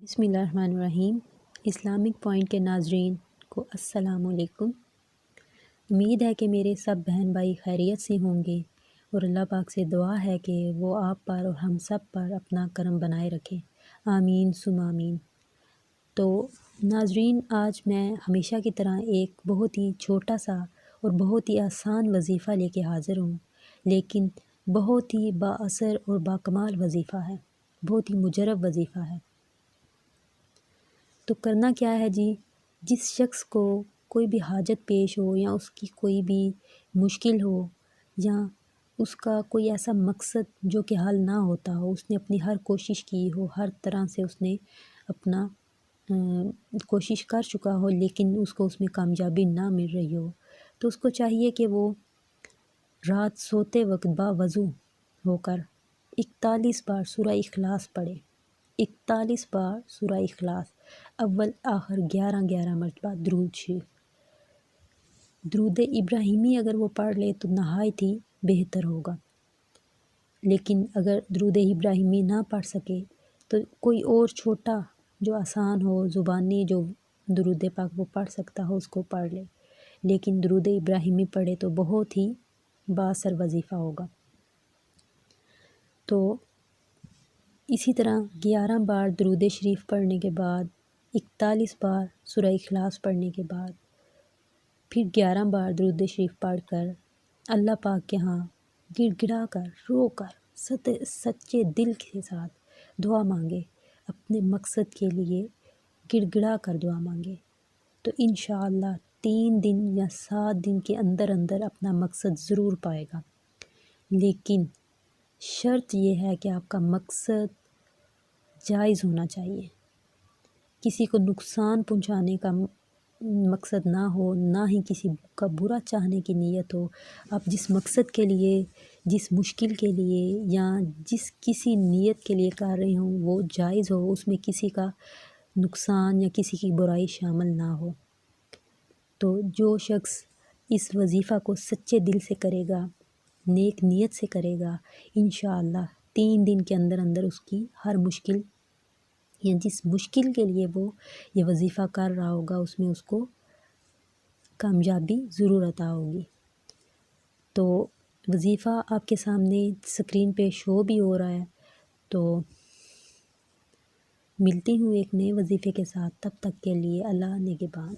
بسم اللہ الرحمن الرحیم۔ اسلامک پوائنٹ کے ناظرین کو السلام علیکم۔ امید ہے کہ میرے سب بہن بھائی خیریت سے ہوں گے اور اللہ پاک سے دعا ہے کہ وہ آپ پر اور ہم سب پر اپنا کرم بنائے رکھے، آمین ثم آمین۔ تو ناظرین، آج میں ہمیشہ کی طرح ایک بہت ہی چھوٹا سا اور بہت ہی آسان وظیفہ لے کے حاضر ہوں، لیکن بہت ہی با اثر اور باکمال وظیفہ ہے، بہت ہی مجرب وظیفہ ہے۔ تو کرنا کیا ہے جی، جس شخص کو کوئی بھی حاجت پیش ہو یا اس کی کوئی بھی مشکل ہو یا اس کا کوئی ایسا مقصد جو کہ حل نہ ہوتا ہو، اس نے اپنی ہر کوشش کی ہو، ہر طرح سے اس نے اپنا کوشش کر چکا ہو، لیکن اس کو اس میں کامیابی نہ مل رہی ہو، تو اس کو چاہیے کہ وہ رات سوتے وقت باوضو ہو کر 41 بار سورہ اخلاص پڑھے، 41 بار سورہ اخلاص، اول آخر 11 مرتبہ درود شریف، درود ابراہیمی اگر وہ پڑھ لے تو نہایت ہی بہتر ہوگا۔ لیکن اگر درود ابراہیمی نہ پڑھ سکے تو کوئی اور چھوٹا جو آسان ہو، زبانی جو درود پاک وہ پڑھ سکتا ہو اس کو پڑھ لے، لیکن درود ابراہیمی پڑھے تو بہت ہی بااثر وظیفہ ہوگا۔ تو اسی طرح 11 بار درود شریف پڑھنے کے بعد، 41 بار سورہ اخلاص پڑھنے کے بعد، پھر 11 بار درود شریف پڑھ کر اللہ پاک کے ہاں گڑ گڑا کر، رو کر، سچے دل کے ساتھ دعا مانگے، اپنے مقصد کے لیے گڑ گڑا کر دعا مانگے، تو انشاءاللہ 3 دن یا 7 دن کے اندر اندر اپنا مقصد ضرور پائے گا۔ لیکن شرط یہ ہے کہ آپ کا مقصد جائز ہونا چاہیے، کسی کو نقصان پہنچانے کا مقصد نہ ہو، نہ ہی کسی کا برا چاہنے کی نیت ہو۔ آپ جس مقصد کے لیے، جس مشکل کے لیے یا جس کسی نیت کے لیے کر رہے ہوں وہ جائز ہو، اس میں کسی کا نقصان یا کسی کی برائی شامل نہ ہو۔ تو جو شخص اس وظیفہ کو سچے دل سے کرے گا، نیک نیت سے کرے گا، انشاءاللہ 3 دن کے اندر اندر اس کی ہر مشکل یا جس مشکل کے لیے وہ یہ وظیفہ کر رہا ہوگا اس میں اس کو کامیابی ضرور عطا ہوگی۔ تو وظیفہ آپ کے سامنے اسکرین پہ شو بھی ہو رہا ہے، تو ملتی ہوں ایک نئے وظیفے کے ساتھ، تب تک کے لیے اللہ نگہبان۔